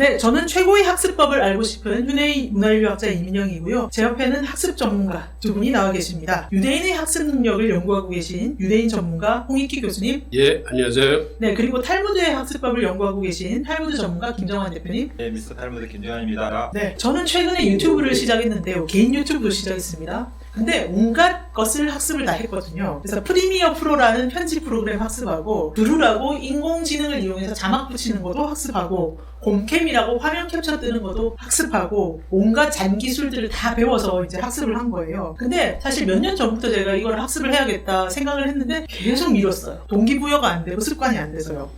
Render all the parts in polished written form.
네, 저는 최고의 학습법을 알고 싶은 휴대인 문화인류학자 이민영이고요. 제 옆에는 학습 전문가 두 분이 나와 계십니다. 유대인의 학습 능력을 연구하고 계신 유대인 전문가 홍익기 교수님. 예, 안녕하세요. 네, 그리고 탈무드의 학습법을 연구하고 계신 탈무드 전문가 김정환 대표님. 네, 미스터 탈무드 김정환입니다. 네, 저는 최근에 유튜브를 시작했는데요. 개인 유튜브를 시작했습니다. 근데 온갖 것을 학습을 다 했거든요. 그래서 프리미어 프로라는 편집 프로그램 학습하고 드루라고 인공지능을 이용해서 자막 붙이는 것도 학습하고 홈캠이라고 화면 캡처 뜨는 것도 학습하고 온갖 잔기술들을 다 배워서 이제 학습을 한 거예요. 근데 사실 몇 년 전부터 제가 이걸 학습을 해야겠다 생각을 했는데 계속 미뤘어요. 동기부여가 안 되고 습관이 안 돼서요.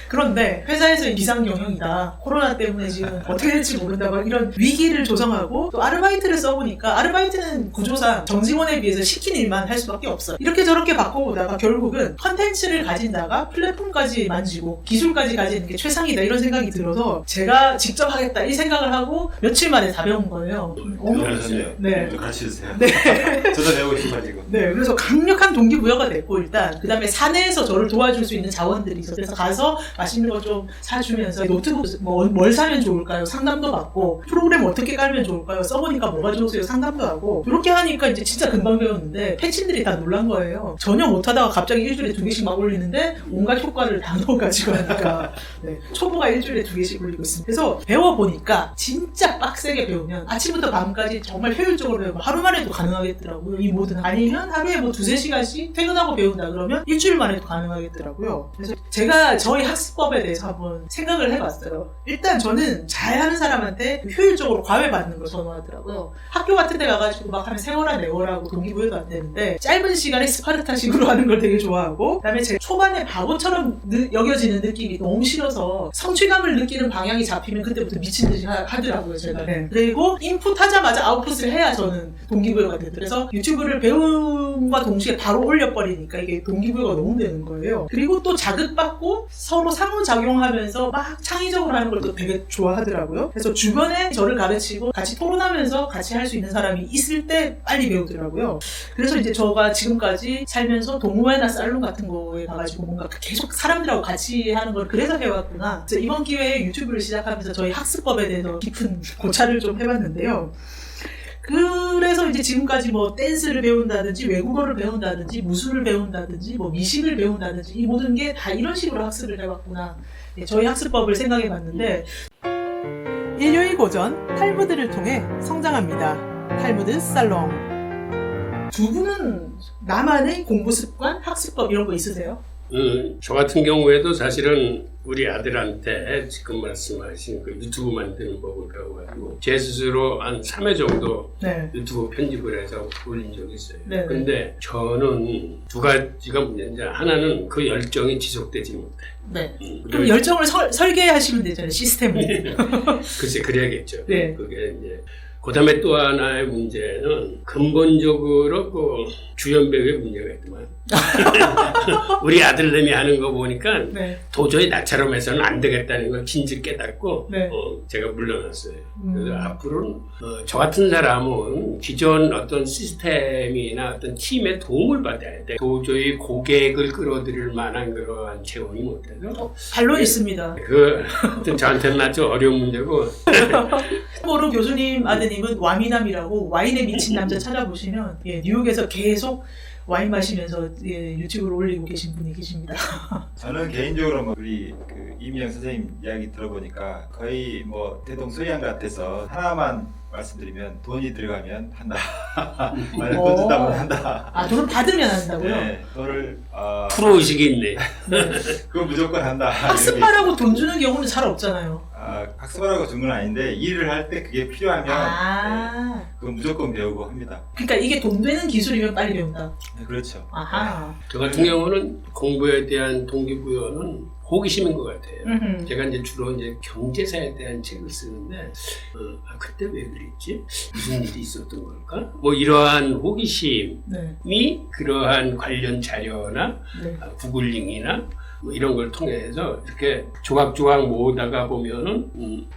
그런데 회사에서 비상경영이다. 코로나 때문에 지금 어떻게 될지 모른다. 막 이런 위기를 조성하고 또 아르바이트를 써보니까 아르바이트는 구조상 정직원에 비해서 시킨 일만 할 수밖에 없어요. 이렇게 저렇게 바꿔보다가 결국은 컨텐츠를 가진다가 플랫폼까지 만지고 기술까지 가지는 게 최상이다 이런 생각이 들어서 제가 직접 하겠다 이 생각을 하고 며칠 만에 다 배운 거예요. 잘하셨네요. 네. 같이 주세요. 네. 저도 배우고 싶어지고. 네, 그래서 강력한 동기부여가 됐고 일단 그 다음에 사내에서 저를 도와줄 수 있는 자원들이 있어요. 그래서 가서 맛있는 거 좀 사주면서 노트북 뭘 사면 좋을까요? 상담도 받고 프로그램 어떻게 깔면 좋을까요? 써보니까 뭐가 좋으세요? 상담도 하고 그렇게 하니까 이제 진짜 금방 배웠는데 팬친들이 다 놀란 거예요. 전혀 못하다가 갑자기 일주일에 2개씩 막 올리는데 온갖 효과를 다 넣어가지고 하니까 네, 초보가 일주일에 2개씩 올리고 있습니다. 그래서 배워보니까 진짜 빡세게 배우면 아침부터 밤까지 정말 효율적으로 배우면 하루 만에도 가능하겠더라고요. 이 모든 아니면 하루에 뭐 2-3시간씩 퇴근하고 배운다 그러면 일주일 만에도 가능하겠더라고요. 그래서 제가 저희 학습법에 대해서 한번 생각을 해봤어요. 일단 저는 잘하는 사람한테 효율적으로 과외받는 걸 선호하더라고요. 학교 같은 데 가가지고 막 하면 세워라 내워라고 동기부여도 안 되는데 짧은 시간에 스파르타식으로 하는 걸 되게 좋아하고 그다음에 제 초반에 바보처럼 여겨지는 느낌이 너무 싫어서 성취감을 느끼는 방향이 잡히면 그때부터 미친 듯이 하더라고요 제가. 네. 그리고 인풋 하자마자 아웃풋을 해야 저는 동기부여가 되더라고요. 그래서 유튜브를 배움과 동시에 바로 올려버리니까 이게 동기부여가 너무 되는 거예요. 그리고 또 자극받고 서로 상호작용하면서 막 창의적으로 하는 걸 또 되게 좋아하더라고요. 그래서 주변에 저를 가르치고 같이 토론하면서 같이 할 수 있는 사람이 있을 때 빨리 배우더라고요. 그래서 이제 저가 지금까지 살면서 동호회나 살롱 같은 거에 가가지고 뭔가 계속 사람들하고 같이 하는 걸 그래서 해왔구나. 그래서 이번 기회에 유튜브를 시작하면서 저희 학습법에 대해서 깊은 고찰을 좀 해봤는데요. 그래서 이제 지금까지 뭐 댄스를 배운다든지 외국어를 배운다든지 무술을 배운다든지 뭐 미식을 배운다든지 이 모든 게 다 이런 식으로 학습을 해봤구나. 네, 저희 학습법을 생각해봤는데 인류의 고전 탈무드를 통해 성장합니다. 탈무드 살롱. 두 분은 나만의 공부 습관, 학습법 이런 거 있으세요? 저 같은 경우에도 사실은 우리 아들한테 지금 말씀하신 그 유튜브 만드는 법을 배워가지고 제 스스로 한 3회 정도 네. 유튜브 편집을 해서 올린 적이 있어요. 네. 근데 저는 두 가지가 문제인데 하나는 그 열정이 지속되지 못해. 네. 그럼 열정을 설계하시면 되잖아요, 시스템을. 글쎄, 그래야겠죠. 네. 그게 이제. 그 다음에 또 하나의 문제는 근본적으로 그 주연배우의 문제가 있더만. 우리 아들내미 하는 거 보니까 네. 도저히 나처럼 해서는 안 되겠다는 걸 진즉 깨닫고 네. 제가 물러났어요. 그래서 앞으로는 저 같은 사람은 기존 어떤 시스템이나 어떤 팀의 도움을 받아야 돼. 도저히 고객을 끌어들일 만한 그러한 체험이 못 돼서. 반론 있습니다. 저한테는 아주 어려운 문제고. 참고로 교수님 아드님은 와미남이라고 와인에 미친 남자 찾아보시면 뉴욕에서 계속 와인 마시면서 유튜브를 올리고 계신 분이 계십니다. 저는 개인적으로 뭐 우리 그 이민영 선생님 이야기 들어보니까 거의 뭐 대동소이한 같아서 하나만 말씀드리면 돈이 들어가면 한다. 만약 돈 준다면 한다. 아, 돈을 받으면 한다고요? 네, 돈을 프로의식이 있네. 네. 그건 무조건 한다. 학습하라고 돈 주는 경우는 잘 없잖아요. 학습하라고 준 건 아닌데 일을 할 때 그게 필요하면 네, 그건 무조건 배우고 합니다. 그러니까 이게 돈 되는 기술이면 빨리 배운다. 네, 그렇죠. 아하. 저 같은 경우는 공부에 대한 동기부여는 호기심인 것 같아요. 제가 이제 주로 이제 경제사에 대한 책을 쓰는데, 그때 왜 그랬지? 무슨 일이 있었던 걸까? 뭐 이러한 호기심이 네. 그러한 관련 자료나 네. 구글링이나 뭐 이런 걸 통해서 이렇게 조각조각 모으다가 보면은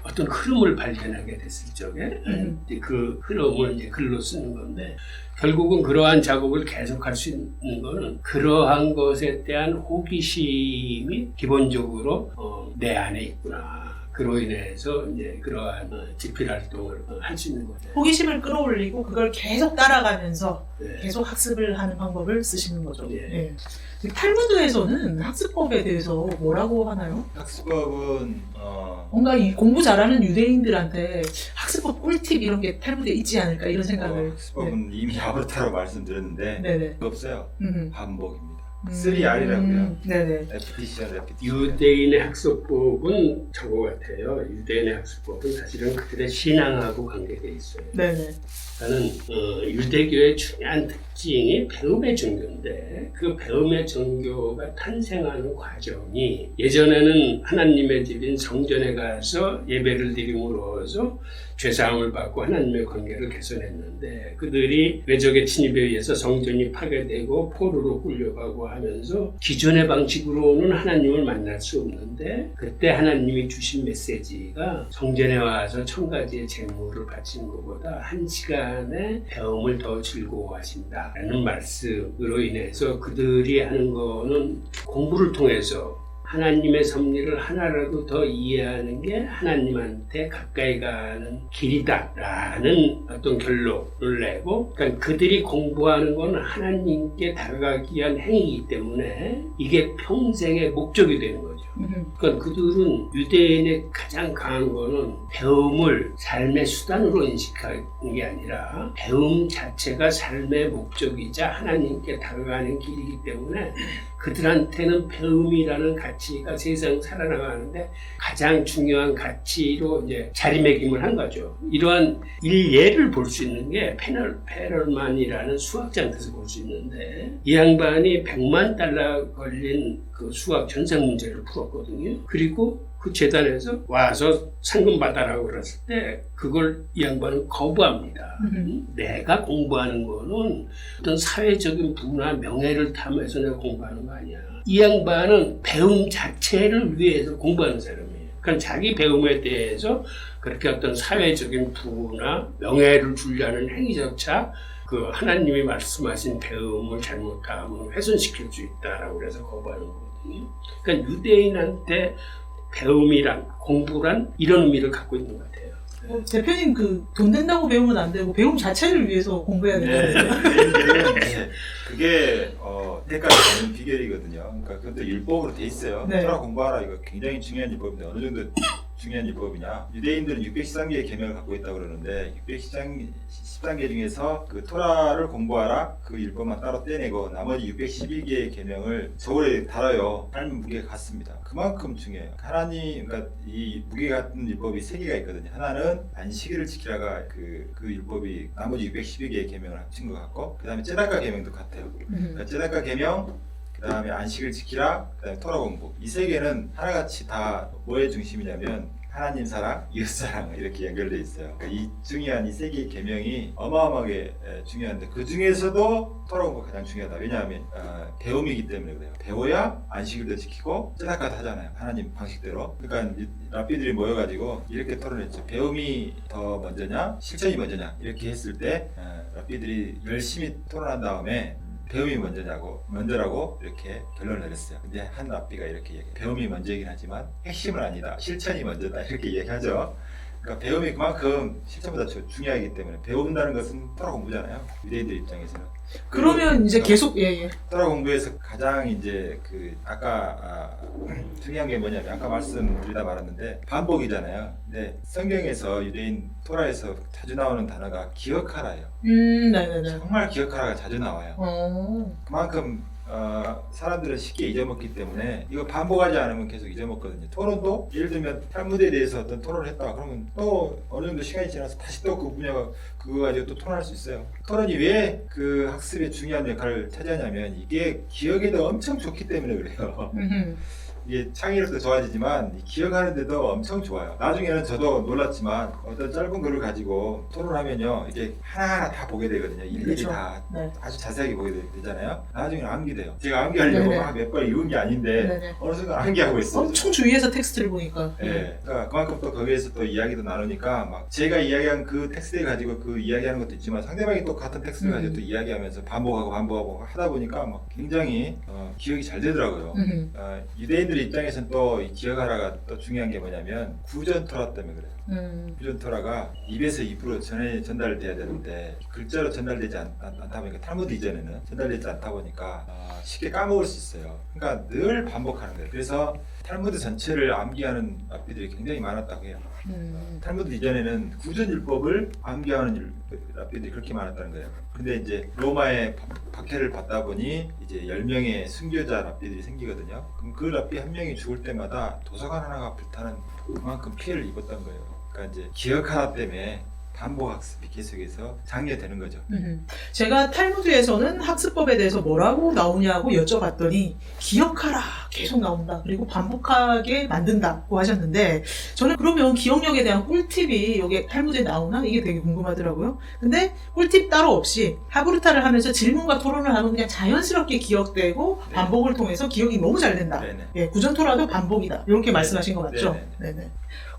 어떤 흐름을 발견하게 됐을 적에 이제 그 흐름을 이제 글로 쓰는 건데 결국은 그러한 작업을 계속할 수 있는 거는 그러한 것에 대한 호기심이 기본적으로 내 안에 있구나. 그로 인해서 이제 그러한 집필 활동을 할 수 있는 거죠. 호기심을 끌어올리고 그걸 계속 따라가면서 네. 계속 학습을 하는 방법을 쓰시는 거죠. 예. 예. 탈무드에서는 학습법에 대해서 뭐라고 하나요? 학습법은 뭔가 이 공부 잘하는 유대인들한테 학습법 꿀팁 이런 게 탈무드에 있지 않을까 이런 생각을. 학습법은 이미 아무렇다고 말씀드렸는데 네네. 없어요. 음. 반복입니다. 3R이라고요. 네네. repetition, repetition. 유대인의 학습법은 저거 같아요. 유대인의 학습법은 사실은 그들의 신앙하고 관계돼 있어요. 네네. 나는 유대교의 중요한 특징이 배움의 종교인데 그 배움의 종교가 탄생하는 과정이 예전에는 하나님의 집인 성전에 가서 예배를 드림으로써 죄사함을 받고 하나님의 관계를 개선했는데 그들이 외적의 침입에 의해서 성전이 파괴되고 포로로 끌려가고 하면서 기존의 방식으로는 하나님을 만날 수 없는데 그때 하나님이 주신 메시지가 성전에 와서 1000가지의 제물을 바치는 것보다 1시간의 배움을 더 즐거워하신다라는 말씀으로 인해서 그들이 하는 거는 공부를 통해서 하나님의 섭리를 하나라도 더 이해하는 게 하나님한테 가까이 가는 길이다라는 어떤 결론을 내고, 그러니까 그들이 공부하는 건 하나님께 다가가기 위한 행위이기 때문에 이게 평생의 목적이 되는 거죠. 그러니까 그들은 유대인의 가장 강한 거는 배움을 삶의 수단으로 인식하는 게 아니라 배움 자체가 삶의 목적이자 하나님께 다가가는 길이기 때문에 그들한테는 배움이라는 가치가 세상 살아나가는데 가장 중요한 가치로 이제 자리매김을 한 거죠. 이러한 일예를 볼 수 있는 게 페럴만이라는 수학자한테서 볼 수 있는데 이 양반이 $100만 걸린 그 수학 전생 문제를 풀었거든요. 그리고 그 재단에서 와서 상금 받아라고 그랬을 때 그걸 이 양반은 거부합니다. 내가 공부하는 거는 어떤 사회적인 부나 명예를 탐해서 내가 공부하는 거 아니야. 이 양반은 배움 자체를 위해서 공부하는 사람이에요. 그러니까 자기 배움에 대해서 그렇게 어떤 사회적인 부나 명예를 주려는 행위조차 그 하나님이 말씀하신 배움을 잘못하면 훼손시킬 수 있다라고 그래서 거부하는 거거든요. 그러니까 유대인한테 배움이란 공부란 이런 의미를 갖고 있는 것 같아요. 대표님 돈 낸다고 배우면 안 되고 배움 자체를 위해서 공부해야 되는데. 네. 그게 때까지 되는 비결이거든요. 그러니까 그것도 율법으로 돼 있어요. 네. 토라 공부하라 이거 굉장히 중요한 율법인데 어느 정도 중요한 율법이냐? 유대인들은 613개의 계명을 갖고 있다고 그러는데 613개 중에서 그 토라를 공부하라 그 율법만 따로 떼내고 나머지 612개의 계명을 저울에 달아요. 삶 무게가 같습니다. 그만큼 중요해요. 하나님, 그러니까 이 무게 같은 율법이 3개가 있거든요. 하나는 안식일을 지키라가 그 율법이 나머지 612개의 계명을 합친 것 같고, 그 다음에 제다카 계명도 같아요. 그러니까 제다카 계명, 그 다음에 안식을 지키라, 그 다음에 토라 공부. 이 3개는 하나같이 다 뭐의 중심이냐면 하나님 사랑, 이웃 사랑 이렇게 연결되어 있어요. 그러니까 이 중요한 이 3개의 계명이 어마어마하게 중요한데 그 중에서도 토라 공부가 가장 중요하다. 왜냐하면 배움이기 때문에 그래요. 배워야 안식일도 지키고 제다카도 하잖아요. 하나님 방식대로. 그러니까 랍비들이 모여가지고 이렇게 토론했죠. 배움이 더 먼저냐, 실천이 먼저냐 이렇게 했을 때 랍비들이 열심히 토론한 다음에 배움이 먼저라고 이렇게 결론을 내렸어요. 근데 한 랍비가 이렇게 얘기해요. 배움이 먼저이긴 하지만 핵심은 아니다. 실천이 먼저다. 이렇게 얘기하죠. 그러니까 배움이 그만큼 실천보다 중요하기 때문에 배운다는 것은 토라 공부잖아요. 유대인들 입장에서는. 그러면 이제 계속 토라 공부에서 가장 이제 아까 중요한 게 뭐냐면 아까 말씀드리다 말았는데 반복이잖아요. 근데 성경에서 유대인 토라에서 자주 나오는 단어가 기억하라예요. 네네네. 정말 기억하라가 자주 나와요. 그만큼 사람들은 쉽게 잊어먹기 때문에 이거 반복하지 않으면 계속 잊어먹거든요. 토론도 예를 들면 탈무드에 대해서 어떤 토론을 했다 그러면 또 어느 정도 시간이 지나서 다시 또 그 분야가 그거 가지고 또 토론할 수 있어요. 토론이 왜 그 학습에 중요한 역할을 차지하냐면 이게 기억에도 엄청 좋기 때문에 그래요. 이게 창의력도 좋아지지만 기억하는데도 엄청 좋아요. 나중에는 저도 놀랐지만 어떤 짧은 글을 가지고 토론하면요 이게 하나하나 다 보게 되거든요. 일일이 그렇죠. 다 네. 아주 자세하게 보게 되잖아요. 나중에는 암기돼요. 제가 암기하려고 막 몇 번 이룬 게 아닌데 네네. 어느 순간 암기하고 있어요. 엄청 주위에서 텍스트를 보니까. 네. 그러니까 그만큼 또 거기에서 또 이야기도 나누니까 막 제가 이야기한 그 텍스트를 가지고 그 이야기하는 것도 있지만 상대방이 또 같은 텍스트를 가지고 또 이야기하면서 반복하고 하다 보니까 막 굉장히 기억이 잘 되더라고요. 유대인들이 학생들 입장에서는 또 이 기억하라가 또 중요한 게 뭐냐면 구전토라 때문에 그래요. 구전토라가 입에서 입으로 전달돼야 되는데 글자로 전달되지 않다 보니까 탈무드 이전에는 전달되지 않다 보니까 쉽게 까먹을 수 있어요. 그러니까 늘 반복하는 거예요. 그래서 탈무드 전체를 암기하는 랍비들이 굉장히 많았다고 해요. 탈무드 이전에는 구전율법을 암기하는 랍비들이 그렇게 많았다는 거예요. 근데 이제 로마의 박해를 받다 보니 이제 10명의 순교자 랍비들이 생기거든요. 그럼 그 랍비 한 명이 죽을 때마다 도서관 하나가 불타는 그만큼 피해를 입었던 거예요. 그러니까 이제 기억 하나 때문에 반복 학습이 계속해서 장려되는 거죠. 제가 탈무드에서는 학습법에 대해서 뭐라고 나오냐고 여쭤봤더니 기억하라 계속 나온다. 그리고 반복하게 만든다고 하셨는데 저는 그러면 기억력에 대한 꿀팁이 여기 탈무드에 나오나? 이게 되게 궁금하더라고요. 근데 꿀팁 따로 없이 하브르타를 하면서 질문과 토론을 하면 그냥 자연스럽게 기억되고 네. 반복을 통해서 기억이 너무 잘 된다. 네네. 예, 구전토라도 반복이다. 이렇게 말씀하신 것 같죠? 네네. 네네.